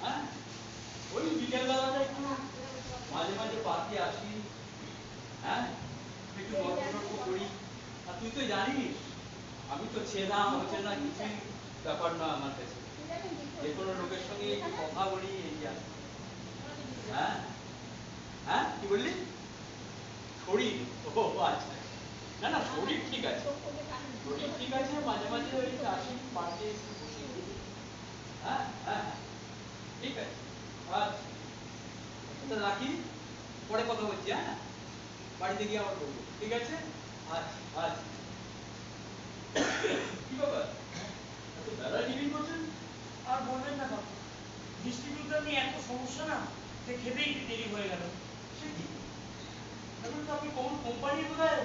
হ্যাঁ ওই বিকেলবেলাটা একটু মাঝে মাঝে পার্কে আসি, হ্যাঁ একটু গল্প টল্প করি। আর তুই তো জানিস আমি তো চেনা অচেনা কিছুই ব্যাপার না আমার কাছে, যে কোনো লোকের সঙ্গে একটু কথা বলি এই আর। হ্যাঁ হ্যাঁ কি বললি? শরীর? ও আচ্ছা, না না শরীর ঠিক আছে, শরীর ঠিক আছে। মাঝে মাঝে ওই আসি পার্কে একটু বসি। হ্যাঁ হ্যাঁ ঠিক আছে, আচ্ছা রাখি, পরে কথা বলছি। হ্যাঁ বাড়িতে গিয়ে আবার বলবো, ঠিক আছে? আচ্ছা আচ্ছা। কি ব্যাপার এত বেলা টিফিন করছেন? আর বলবেন না বাবু, ডিস্ট্রিবিউটার নিয়ে এত সমস্যা না, যে খেতেই দেরি হয়ে গেল। সে কি, এখন তো আপনি কোন কোম্পানির বোধহয়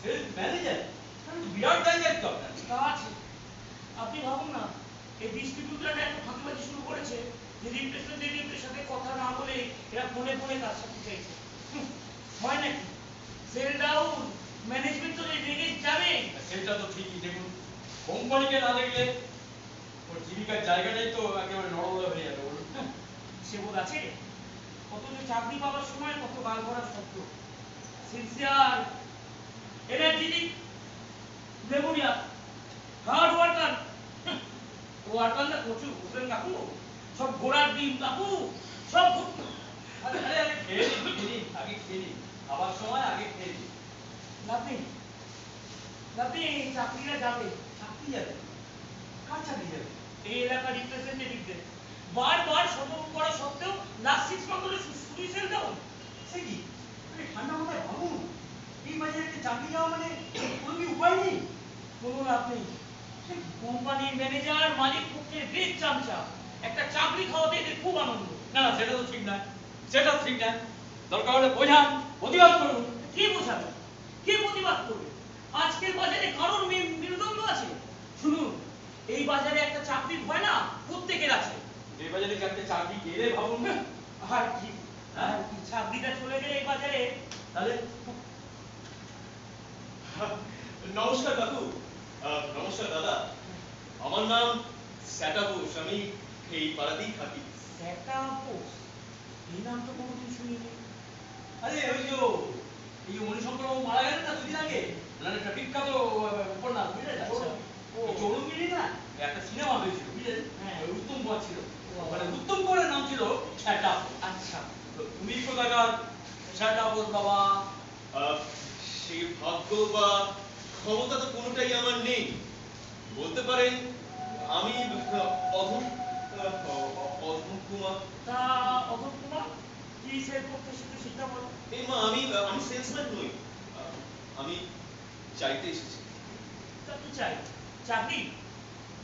সেলস ম্যানেজার, বিরাট জায়গায় তো আপনার। তা আছে, আপনি ভাবুন না, এই ডিস্ট্রিবিউটাররা এত ফাঁকিবাজি শুরু করেছে যে রিপ্রেজেন্টেটিভদের সাথে কথা না বলে এরা ফোনে ফোনে কাজ করতে চাইছে। হয় নাকি? সেল ডাউন, ম্যানেজমেন্ট তো রেগে যাবে। সেটা তো ঠিকই, দেখুন কোম্পানিকে না দেখলে ওর জীবিকার জায়গাটাই তো একেবারে নড়বড়ে হয়ে যাবে। বলুন সে বোধ আছে, অথচ চাকরি পাওয়ার সময় কত গাল ভরা শব্দ, sincere, energetic, laborious, hard worker. Worker না প্রচুর, বুঝলেন কাকু? সব ঘোড়ার ডিম কাকু, সব। আরে আরে আরে খেয়ে নিন, আগে খেয়ে নিন, খাবার সময় আগে খেয়ে নিন। লাভি লাভি, চাকরিরা যাবে। চাকরি যাবে? কার চাকরি যাবে? এই এলাকার রিপ্রেজেন্টেটিভদের বারবার সতর্ক করা সত্ত্বেও লাস্ট 6 মান্থ ধরে শুধুই সেল ডাউন। সে কি, আরে ঠান্ডা মাথায় ভাবুন, এই বাজারে একটা চাকরি যাওয়া মানে কোনো কি উপায় নেই? কোনো লাভ নেই। কোম্পানির ম্যানেজার মালিক পক্ষের গ্রেট চামচা, একটা চাকরি খাওয়াতে এদের খুব আনন্দ। না না সেটা তো ঠিক নয়, সেটা ঠিক নয়। দরকার হলে বোঝান, প্রতিবাদ করুন। কে বোঝাবে, কে প্রতিবাদ করবে? আজকের বাজারে কারোর মেরুদণ্ড আছে? শুনুন, এই বাজারে একটা চাকরির ভয় না প্রত্যেকের আছে। এই বাজারে যে একটা চাকরি গেলে ভাবুন না। আর কি, আর কি চাকরিটা চলে গেলে এই বাজারে তাহলে নমস্কার কাকু। নমস্কার দাদা, আমার নাম স্যাটা বোস, আমি এই পাড়াতেই থাকি। একটা পোস্ট, এই নাম তো কোনোদিন শুনিনি। আরে ওই যে এই যে মণিশঙ্কর বাবু মারা গেলেন না দুদিন আগে, ওনার একটা বিখ্যাত উপন্যাস বুঝলেন? চৌরঙ্গিনী না একটা সিনেমা হয়েছিল বুঝলেন? হ্যাঁ। ওই উত্তম কুমার ছিল, মানে উত্তম কুমারের নাম ছিল ছ্যাটা। আচ্ছা, তো তুমি কোথাকার ছ্যাটা বোস বাবা? সেই ভাগ্য বা ক্ষমতা তো কোনোটাই আমার নেই। বলতে পারেন আমি অধম অধম কুমার। তা অধর কুমার কি সেল করতে শুধু সেটা বলো। এই মা, আমি আমি সেলসম্যান নই, আমি চাইতে এসেছি। তা কি চাই? চাকরি?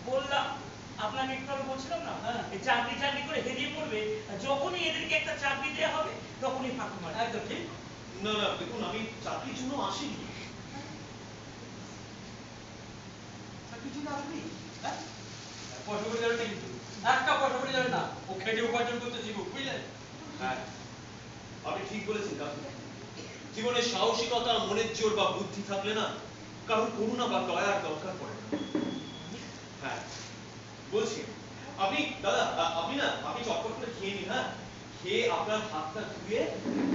বললাম আপনাকে একটু আগে বলছিলাম না, হ্যাঁ। এই চাকরি চাকরি করে হেরিয়ে পড়বে, আর যখনই এদেরকে একটা চাকরি দেওয়া হবে তখনই ফাঁকি মারবে। একদম ঠিক। না না দেখুন, আমি চাকরির জন্য আসিনি। চাকরির জন্য আসবি? হ্যাঁ পয়সা করে যাবে না কিন্তু, একটা পয়সা করে যাবে না, ও খেটে উপার্জন করতে শিখুক বুঝলেন? হ্যাঁ, আপনি ঠিক বলেছেন কাকু। জীবনে সাহসিকতা, মনের জোর বা বুদ্ধি থাকলে না কারণ করুণা বা দয়ার দরকার পড়ে না। হ্যাঁ বলছি, আপনি দাদা, আপনি চটপট করে খেয়ে নিন। হ্যাঁ, খেয়ে আপনার হাতটা ধুয়ে,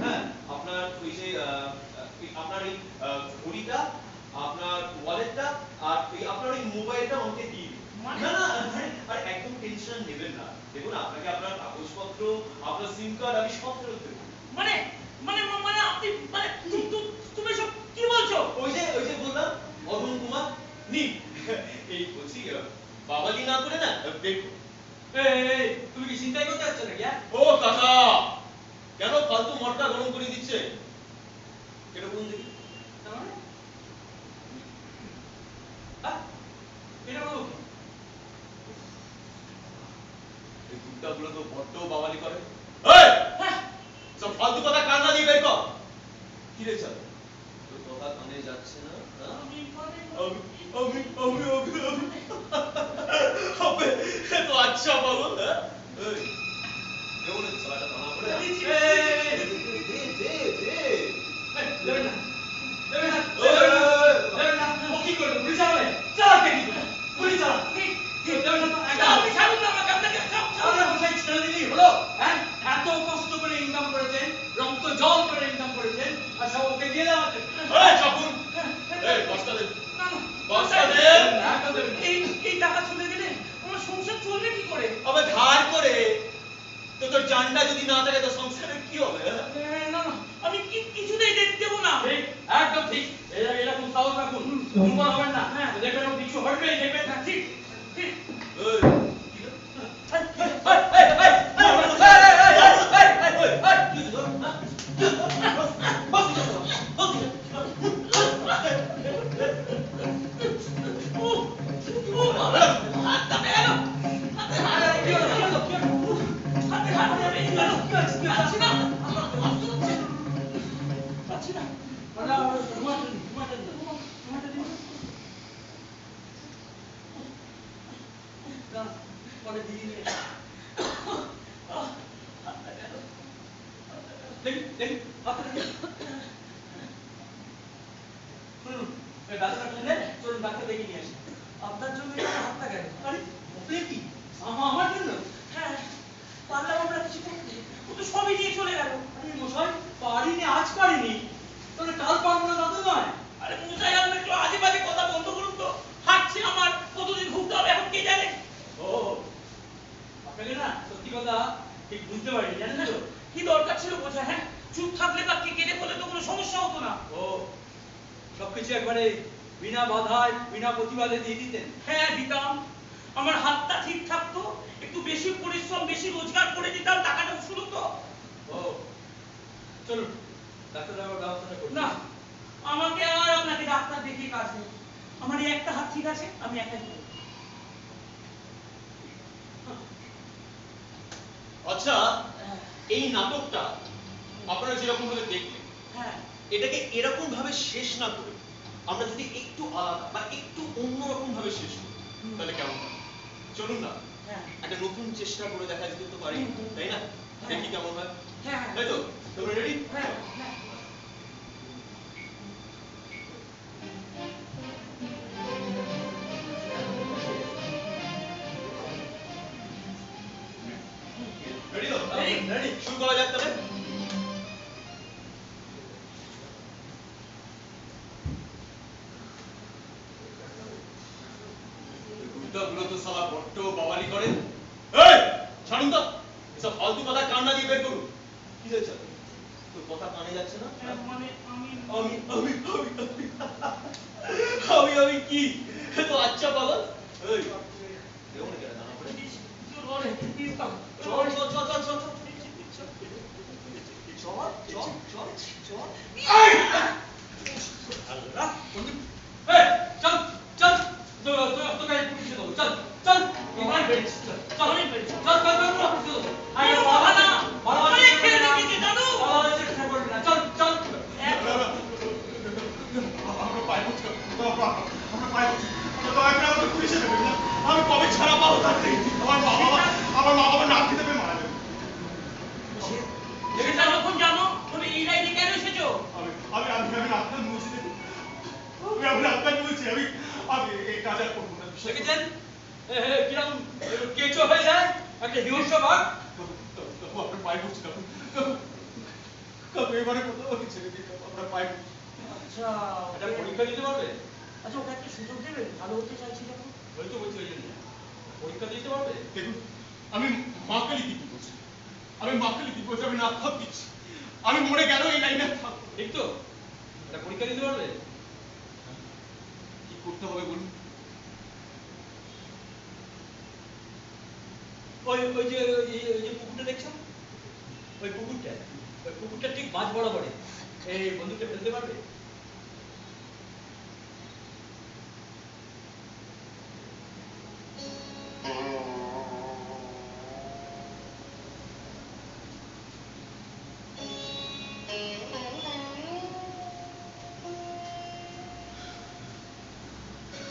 হ্যাঁ আপনার ওই যে আপনার এই ঘড়িটা, আপনার ওয়ালেটটা আর ওই আপনার ওই মোবাইলটা আমাকে দিয়ে দিন। না না, আর একদম টেনশন নেবেন না। দেখুন, আপনাকে আপনার কাগজপত্র, আপনার সিম কার্ড আমি সব ফেরত দেবো। মানে মানে মানে আপনি মানে তুমি সব কি বলছো? ওই যে বললাম অরুণ কুমার, নিন। এই বলছি, বাবালি না করে না দেখুন। এই তুমি কি চিন্তাই করতে যাচ্ছ নাকি? ও কাকা, কেন ফালতু মটকা গরম করে দিচ্ছে? এটা বলুন দেখি। তার মানে এটা বলো কি? এই কুত্তাগুলো তো বড্ড বাবালি করে। এই, সব ফালতু কথা কান না দিয়ে বের কর। কি রে চল, তোর কথা কানে যাচ্ছে না? আমি মানে अबे तो अच्छा बाबू है। কেমন চালাটা টানা করে? দে। দেবে না, দেবে না, দেবে না। ও কি করবে? পুলিশ চালাবে? চালাবে কি করে? পুলিশ চালাবে? দেবে না তো, আপনি ছাড়ুন না আমাকে, জানটা যদি না থাকে তো সংসারে কি হবে? না না আমি কিছুতেই দেখতে দেবো না। ঠিক, একদম ঠিক। এরকম সাহস রাখুন, দুর্বল হবেন না। হ্যাঁ। দেখবেন ও কিছু হটবেই, দেখবেন না। ঠিক ঠিক এই, দেখি, দেখি, হাতটা দেখি। শুনুন, এই ডাক্তার শুনলে, চলুন ডাক্তার দেখে নিয়ে আসি। আপনার জন্য আমার হাতটা গেল। আরে, আপনি কি? আমার জন্য? হ্যাঁ পারলাম আমরা কিছু করতে, ও তো সবই দিয়ে চলে গেল। আরে মশাই, পারিনি, আজ পারিনি। তাহলে কাল পারবো না তা তো নয়। আরে মশাই আপনি একটু আজে বাজে কথা বন্ধ করুন তো। হাঁটছে আমার, কতদিন ঘুরতে হবে এখন কে জানে। ও, আপনাকে না সত্যি কথা ঠিক বুঝতে পারিনি, জানেন তো? কি দরকার ছিল বোঝা? হ্যাঁ চুপ থাকলে তাকে কেটে বলে তো কোনো সমস্যা হতো না। ও, সবকিছু একবারে বিনা বাধায়, বিনা প্রতিবাদে দিয়ে দিতেন। হ্যাঁ দিতাম, আমার হাতটা ঠিক থাকতো, একটু বেশি পরিশ্রম বেশি রোজগার করে দিতাম, টাকাটা উসুল হতো। ও, চলুন ডাক্তার দেওয়ার ব্যবস্থাটা করি। না আমাকে আর আপনাকে ডাক্তার দেখিয়ে কাজ নেই, আমার এই একটা হাত ঠিক আছে, আমি একাই করব। আচ্ছা, এই নাটকটা আপনারা যেরকম ভাবে দেখলেন, হ্যাঁ এটাকে এরকম ভাবে শেষ না করে আমরা যদি একটু আলাদা বা একটু অন্যরকম ভাবে শেষ করি তাহলে কেমন হয়? চলুন না হ্যাঁ একটা নতুন চেষ্টা করে দেখা যেতে তো পারি, তাই না? দেখি কেমন হয়, হ্যাঁ তাই তো? তোমরা রেডি? হ্যাঁ হ্যাঁ রেডি তো? Ready. রেডি, শুরু করা যাক তাহলে। গুলো তো শালা বড্ড বাওয়ালি করে। এই, ছাড়ুন তো, এসব ফালতু কথা কান্না দিয়ে বের করুন। কি হয়েছে? তোর কথা কানে যাচ্ছে না? মানে আমি আমি আমি আমি আমি আমি কি? এ তো আচ্ছা পাগল। এই, কেউ না কেন দাঁড়া পড়ে? চল চল চল চল চল চল চল চল চল। এই! আল্লাহ, বন্ধু। এই, চল, চল। তোকে পুলিশে দেবো, চল, চল। তোমার বেরিয়েছিস, চল, চল, চল, চল, চল, চল, পুলিশে দেবো। আরে বাবা না, ভালো আছে, খেয়ে দেখেছি জানো? ভালো আছে, চেষ্টা করবি না, চল, চল। আমরা পাই বুঝতে আমরা পাই আমরা দয়া করে আমাদের পুলিশে দেবেন না। আমি কবে ছাড়া পাবো তার নেই। আমার মা বাবা নাম খেতে মারা যাবে। সেটা যখন জানো তুমি এই লাইনে কেন এসেছো? আমি আপনার বলছি, আমি আপনার বলছি, আমি এই কাজ আর করবো না। দেখেছেন কিরকম কেঁচো হয়ে যায় একটা হিংস্র বাঘ। আপনার পাই বুঝছি তখন এবারে কোথাও ছেড়ে দিই, আমরা পাই আচ্ছা একটা পরীক্ষা দিতে পারবে? আচ্ছা ওকে একটা সুযোগ দেবে, ভালো হতে চাইছি যখন। ওই তো বলছি, ওই জন্য পরীক্ষা দিতে পারবে। দেখুন, আমি মাকে লিখি বলছি, আমি মাকে লিখি বলছি, আমি নাটক দিচ্ছি, আমি মরে গেল এই লাইনে থাকবো। ঠিক তো? একটা পরীক্ষা দিতে পারবে? কি করতে হবে বলুন? ওই যে পুকুরটা দেখছো, ওই পুকুরটা ঠিক মাঝ বরাবরে এই বন্ধুকে ফেলতে পারবে?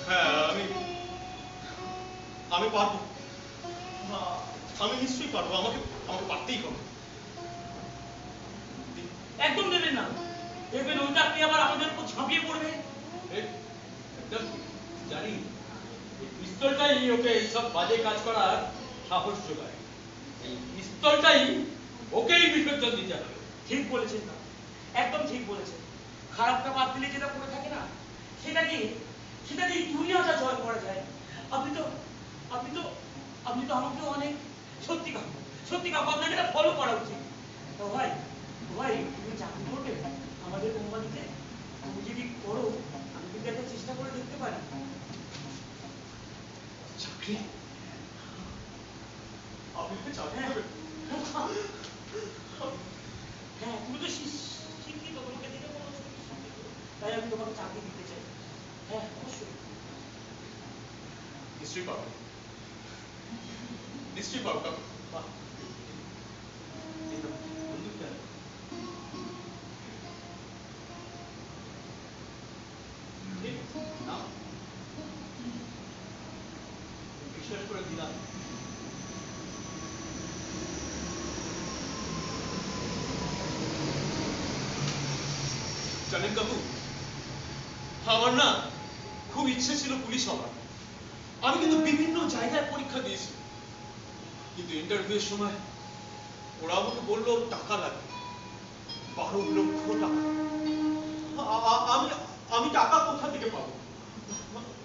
হ্যাঁ, আমি পারবো, আমি নিশ্চয়ই পারবো, আমাকে পারতেই হবে। একদম দেবেন না, দেখবেন ওইটা আপনি আবার আমাদের উপর ঝাঁপিয়ে পড়বে। একদম জানি, এই পিস্তলটাই ওকে এইসব বাজে কাজ করার সাহস যোগায়। এই পিস্তলটাই ওকেই বিসর্জন দিতে হবে। ঠিক বলেছেন না, একদম ঠিক বলেছেন। খারাপটা বাদ দিলে যেটা পড়ে থাকে না, সেটা দিয়ে দুনিয়াটা জয় করা যায়। আপনি তো আমাকে অনেক, সত্যি কথা সত্যি আপনাকে ফলো করা উচিত। তো ভাই তুমি চাকরি করবে আমাদের কোম্পানিতে? তুমি যদি করো আমি কিন্তু একটা চেষ্টা করে দেখতে পারি। চাকরি? আপনি কি চাকরি হ্যাঁ করবেন? হ্যাঁ, তুমি তো শিক্ষিত, তোমাকে দেখে মনে হচ্ছে তুমি শিক্ষিত। তাই আমি তোমাকে চাকরি দিতে চাই। হ্যাঁ অবশ্যই। নিশ্চয়ই পাবো, নিশ্চয়ই পাবো কাকু। বাহ, এই নাও, বন্দুকটা। ঠিক, নাও। বিশ্বাস করে দিলাম। জানেন কাকু, আমার না খুব ইচ্ছে ছিল পুলিশ হওয়ার। আমি কিন্তু বিভিন্ন জায়গায় পরীক্ষা দিয়েছি, কিন্তু ইন্টারভিউয়ের সময় ওরা আমাকে বললো টাকা লাগে, 12 লক্ষ টাকা। আমি আমি টাকা কোথা থেকে পাবো?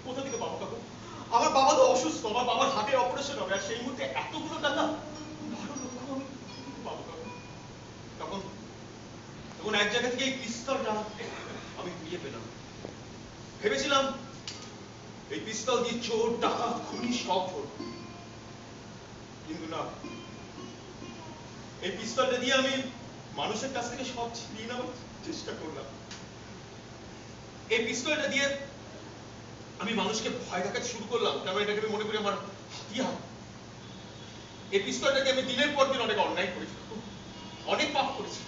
কোথা থেকে পাবো কাকু? আমার বাবা তো অসুস্থ, আমার বাবার হার্টের অপারেশন হবে, আর সেই মুহূর্তে এতগুলো টাকা, 12 লক্ষ আমি কোথা থেকে পাবো কাকু? তখন তখন এক জায়গা থেকে এই পিস্তলটা আমি ফিরিয়ে পেলাম। ভেবেছিলাম এই পিস্তল দিয়ে চোর, ডাকাত, খুনি সব ধরব, কিন্তু না, এই পিস্তলটা দিয়ে আমি মানুষের কাছ থেকে সব ছিনিয়ে নেওয়ার চেষ্টা করলাম। এই পিস্তলটা দিয়ে আমি মানুষকে ভয় দেখাতে শুরু করলাম, কারণ এটাকে আমি মনে করি আমার হাতিয়ার। এই পিস্তলটাকে আমি দিনের পর দিন অনেক অন্যায় করেছি, অনেক পাপ করেছি।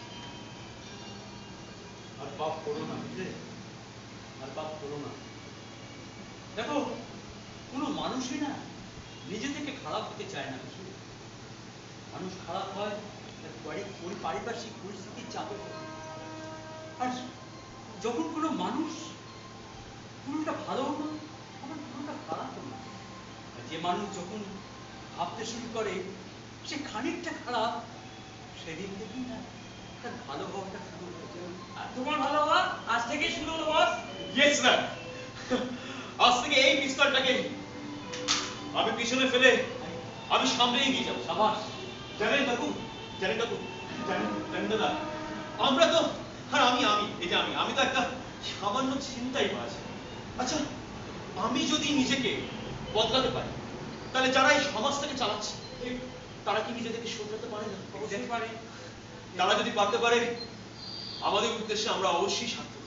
আর পাপ করো না, বুঝলে? আর পাপ করো না। দেখো, কোনো মানুষই না নিজে থেকে খারাপ হতে চায় না, বুঝলে? মানুষ খারাপ হয় তার পারিপার্শ্বিক পরিস্থিতির চাপে পড়ে। আর যখন কোনো মানুষ কোনোটা ভালো না, আবার কোনোটা খারাপও না, আর যে মানুষ যখন ভাবতে শুরু করে সে খানিকটা খারাপ, সেদিন থেকেই না তার ভালো হওয়াটা শুরু হয়ে যায়। আর তোমার ভালো হওয়া আজ থেকেই শুরু হলো বস। ইয়েস স্যার, আজ থেকে এই পিস্তলটাকে আমি পিছনে ফেলে আমি সামনে এগিয়ে যাবো। সাবাস। জানেন কাকু, জানেন কাকু, জানেন দাদা, আমরা তো, আর এই যে আমি তো একটা সামান্য ছিনতাই বাজ। আচ্ছা, আমি যদি নিজেকে বদলাতে পারি, তাহলে যারা এই সমাজটাকে চালাচ্ছে তারা কি নিজেদেরকে শোধরাতে পারে না? অবশ্যই পারে। তারা যদি পারতে পারে, আমাদের উদ্দেশ্যে আমরা অবশ্যই সার্থক।